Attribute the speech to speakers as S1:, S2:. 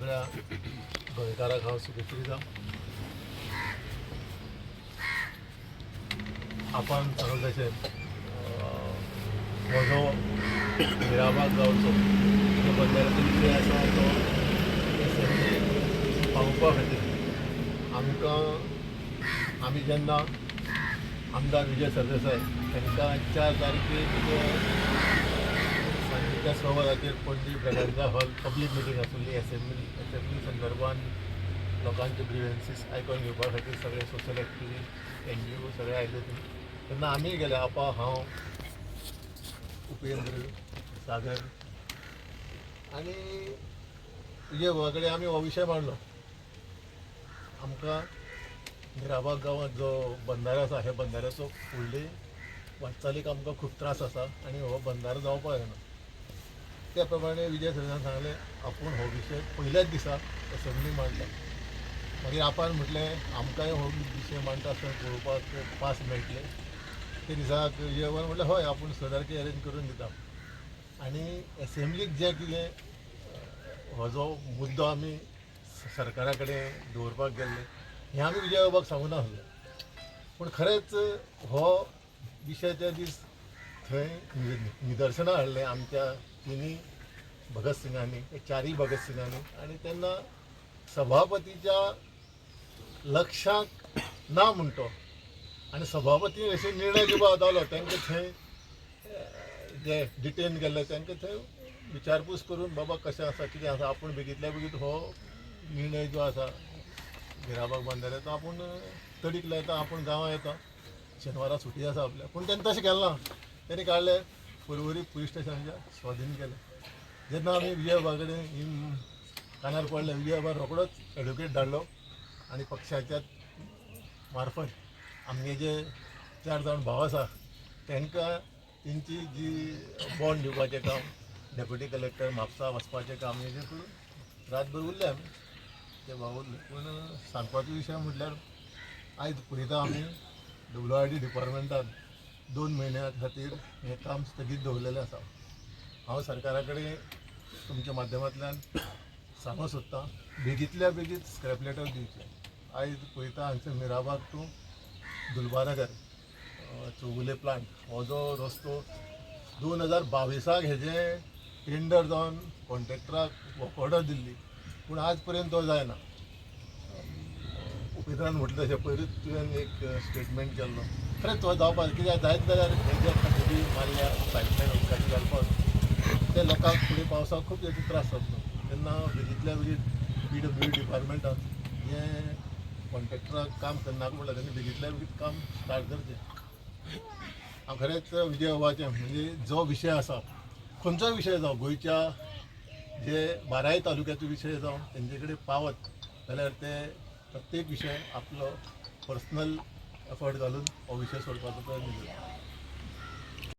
S1: सगळ्या गोंयकारांक हांव शुभेच्छा दिता. आपण सांगूं तशें हो जो मिराबाग गांवचो जो बंधाऱ्याचो विशय आसा तो पावोवपा खातीर आमी जेन्ना आमदार विजय सरदेसाय तांकां 4 तारखेक सांजेच्या 6 वरांचेर Panaji Braganza hall public meeting आसली एसेंब्ली संदर्भान लोकांचे ग्रिव्हन्सीस आयकून घेवपा खातीर सगळे सोशल एक्टिविस्ट NGO सगळे आयले तेन्ना आमी गेले. हांव उपेंद्र सागर आनी विजय बाबा कडेन आमी हो विशय मांडलो. आमकां मिराबाग गांवांत जो बंधारो आसा ह्या बंधाऱ्याचो फुडली वाटचालीक आमकां खूब त्रास आसा आनी हो बंधारो जावपाक जायना. त्या प्रमाणे विजय सरदेसायान सांगलें आपूण हो विशय पयल्याच दिसा एसेंब्ली मांडटा. मागीर आपण म्हटलें आमकांय हो विशय मांडटा आसतना पळोवपाक पास मेळटले. ते दिसाक विजय बाबान म्हटलें हय आपूण 6 तारखेक अरेंज करून दिता. आनी एसेंब्लीक जें कितें हो जो मुद्दो आमी सरकारा कडेन दवरपाक गेल्ले हें आमी विजय बाबाक सांगूं नासले. पूण खरेंच हो विशय त्या दीस थंय निदर्शनां हाडलें आमच्या तिनूय भगत सिंगांनी, 4य भगत सिंगांनी. आनी तेन्ना सभापतीच्या लक्षाक ना म्हणटो आनी सभापती अशें निर्णय घेवपा जातालो तांकां थंय जे डिटेन केल्ले तांकां थंय विचारपूस करून बाबा कशें आसा कितें आसा आपूण बेगींतल्या बेगीन हो निर्णय जो आसा मिराबाग बंधाऱ्याचो आपूण तडीक लायता, आपूण गांवां येता, शेनवारा सुटी आसा आपल्या. पूण तेन्ना तशें केलें ना. तेणी काडलें पर्वरी पुलीस स्टेशनाच्या स्वाधीन केलें. जेन्ना आमी विजय बाबा कडेन कानार पडलें विजय बाबा रोखडोच एडवोकेट धाडलो आनी पक्षाच्या मार्फत आमगे जे 4 जाण भाव आसा तांकां तेंची जी बॉन्ड दिवपाचें काम डेप्युटी कलेक्टर म्हापसा वचपाचें काम हेजें करून रातभर उरले आमी ते भाव उरले. पूण सांगपाचो विशय म्हटल्यार आयज पळयता आमी WID डिपार्टमेंटान 2 म्हयन्या खातीर हें काम स्थगीत दवरलेलें आसा. हांव सरकारा कडेन तुमच्या माध्यमांतल्यान सांगूंक सोदतां बेगींतल्या बेगीन स्क्रॅप लेटर दिवचें. आयज पळयता हांगसर मिराबाग टू दुलबानगर चौगुले प्लांट हो जो रस्तो 2022 हेजें टेंडर जावन कॉन्ट्रॅक्टराक वर्क ऑर्डर दिल्ली पूण आज पर्यंत तो जायना. उपेंद्रान म्हटलें तशें पयलींच तुवें एक स्टेटमेंट केल्लो खरेंच तो जावपाक कित्याक जायत जाल्यार हे जे खड्डे मारल्या पायपलायन उदकाची घालपाक ते लोकांक फुडें पावसाक खूब तेचे त्रास जातलो. तेन्ना बेगींतल्या बेगीन PWD डिपार्टमेंटान हें कॉन्ट्रॅक्टराक काम करनाका म्हटल्यार तेणी बेगींतल्या बेगीन काम स्टार्ट करचें. हांव खरेंच विजय बाबाचें म्हणजे जो विशय आसा खंयचोय विशय जावं गोंयच्या जे 12 तालुक्याचो विशय जावं तेंचे कडेन पावत जाल्यार ते प्रत्येक विशय आपलो पर्सनल एफर्ट घालून हो विशय सोडपाचो प्रयत्न करता.